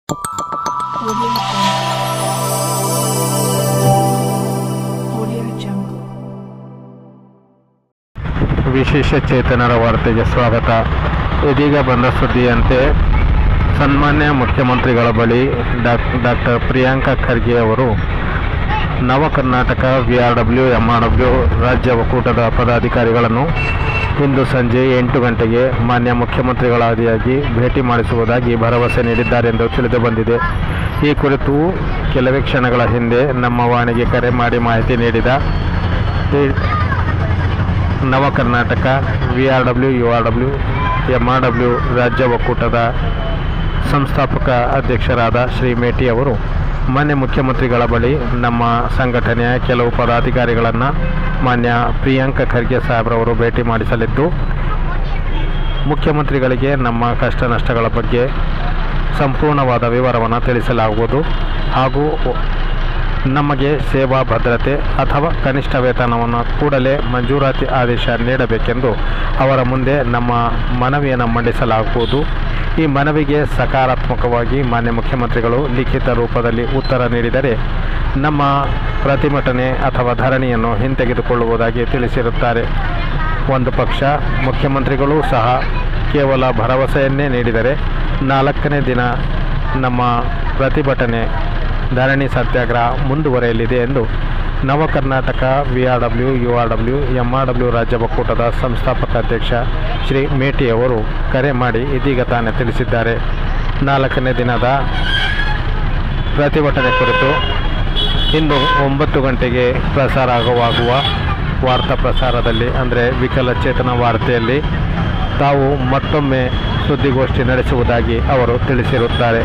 Audio Jungle. ವಿಶೇಷ ಚೇತನರ ವಾರ್ತೆಗೆ ಸ್ವಾಗತ. ಇದೀಗ ಬಂದ ಸುದ್ದಿಯಂತೆ ಸನ್ಮಾನ್ಯ ಮುಖ್ಯಮಂತ್ರಿಗಳ ಬಳಿ ಡಾಕ್ಟರ್ ಪ್ರಿಯಾಂಕ ಖರ್ಗೆ ಅವರು ನವ ಕರ್ನಾಟಕ VRW MRW ರಾಜ್ಯ ಒಕ್ಕೂಟದ ಪದಾಧಿಕಾರಿಗಳನ್ನು ಇಂದು ಸಂಜೆ 8 ಗಂಟೆಗೆ ಮಾನ್ಯ ಮುಖ್ಯಮಂತ್ರಿಗಳಾದಿಯಾಗಿ ಭೇಟಿ ಮಾಡಿಸುವುದಾಗಿ ಭರವಸೆ ನೀಡಿದ್ದಾರೆಂದು ತಿಳಿದು ಬಂದಿದೆ. ಈ ಕುರಿತು ಕೆಲವೇ ಕ್ಷಣಗಳ ಹಿಂದೆ ನಮ್ಮ ವಾಣಿಗೆ ಕರೆ ಮಾಡಿ ಮಾಹಿತಿ ನೀಡಿದ ನವ ಕರ್ನಾಟಕ VRW URW MRW ರಾಜ್ಯ ಒಕ್ಕೂಟದ ಸಂಸ್ಥಾಪಕ ಅಧ್ಯಕ್ಷರಾದ ಶ್ರೀ ಮೇಟಿ ಅವರು ಮಾನ್ಯ ಮುಖ್ಯಮಂತ್ರಿಗಳ ಬಳಿ ನಮ್ಮ ಸಂಘಟನೆಯ ಕೆಲವು ಪದಾಧಿಕಾರಿಗಳನ್ನು ಮಾನ್ಯ ಪ್ರಿಯಾಂಕ ಖರ್ಗೆ ಸಾಹೇಬ್ರವರು ಭೇಟಿ ಮಾಡಿಸಲಿದ್ದು, ಮುಖ್ಯಮಂತ್ರಿಗಳಿಗೆ ನಮ್ಮ ಕಷ್ಟ ನಷ್ಟಗಳ ಬಗ್ಗೆ ಸಂಪೂರ್ಣವಾದ ವಿವರವನ್ನು ತಿಳಿಸಲಾಗುವುದು ಹಾಗೂ ನಮಗೆ ಸೇವಾ ಭದ್ರತೆ ಅಥವಾ ಕನಿಷ್ಠ ವೇತನವನ್ನು ಕೂಡಲೇ ಮಂಜೂರಾತಿ ಆದೇಶ ನೀಡಬೇಕೆಂದು ಅವರ ಮುಂದೆ ನಮ್ಮ ಮನವಿಯನ್ನು ಮಂಡಿಸಲಾಗುವುದು. ಈ ಮನವಿಗೆ ಸಕಾರಾತ್ಮಕವಾಗಿ ಮಾನ್ಯ ಮುಖ್ಯಮಂತ್ರಿಗಳು ಲಿಖಿತ ರೂಪದಲ್ಲಿ ಉತ್ತರ ನೀಡಿದರೆ ನಮ್ಮ ಪ್ರತಿಭಟನೆ ಅಥವಾ ಧರಣಿಯನ್ನು ಹಿಂತೆಗೆದುಕೊಳ್ಳುವುದಾಗಿ ತಿಳಿಸಿರುತ್ತಾರೆ. ಒಂದು ಪಕ್ಷ ಮುಖ್ಯಮಂತ್ರಿಗಳು ಸಹ ಕೇವಲ ಭರವಸೆಯನ್ನೇ ನೀಡಿದರೆ 4ನೇ ದಿನ ನಮ್ಮ ಪ್ರತಿಭಟನೆ ಧರಣಿ ಸತ್ಯಾಗ್ರಹ ಮುಂದುವರೆಯಲಿದೆ ಎಂದು ನವ ಕರ್ನಾಟಕ VRW URW MRW ರಾಜ್ಯ ಒಕ್ಕೂಟದ ಸಂಸ್ಥಾಪಕ ಅಧ್ಯಕ್ಷ ಶ್ರೀ ಮೇಟಿ ಅವರು ಕರೆ ಮಾಡಿ ಇದೀಗ ತಾನೇ ತಿಳಿಸಿದ್ದಾರೆ. 4ನೇ ದಿನದ ಪ್ರತಿಭಟನೆ ಕುರಿತು ಇಂದು 9 ಗಂಟೆಗೆ ಪ್ರಸಾರವಾಗುವ ವಾರ್ತಾ ಪ್ರಸಾರದಲ್ಲಿ ಅಂದರೆ ವಿಕಲಚೇತನ ವಾರ್ತೆಯಲ್ಲಿ ತಾವು ಮತ್ತೊಮ್ಮೆ ಸುದ್ದಿಗೋಷ್ಠಿ ನಡೆಸುವುದಾಗಿ ಅವರು ತಿಳಿಸಿರುತ್ತಾರೆ.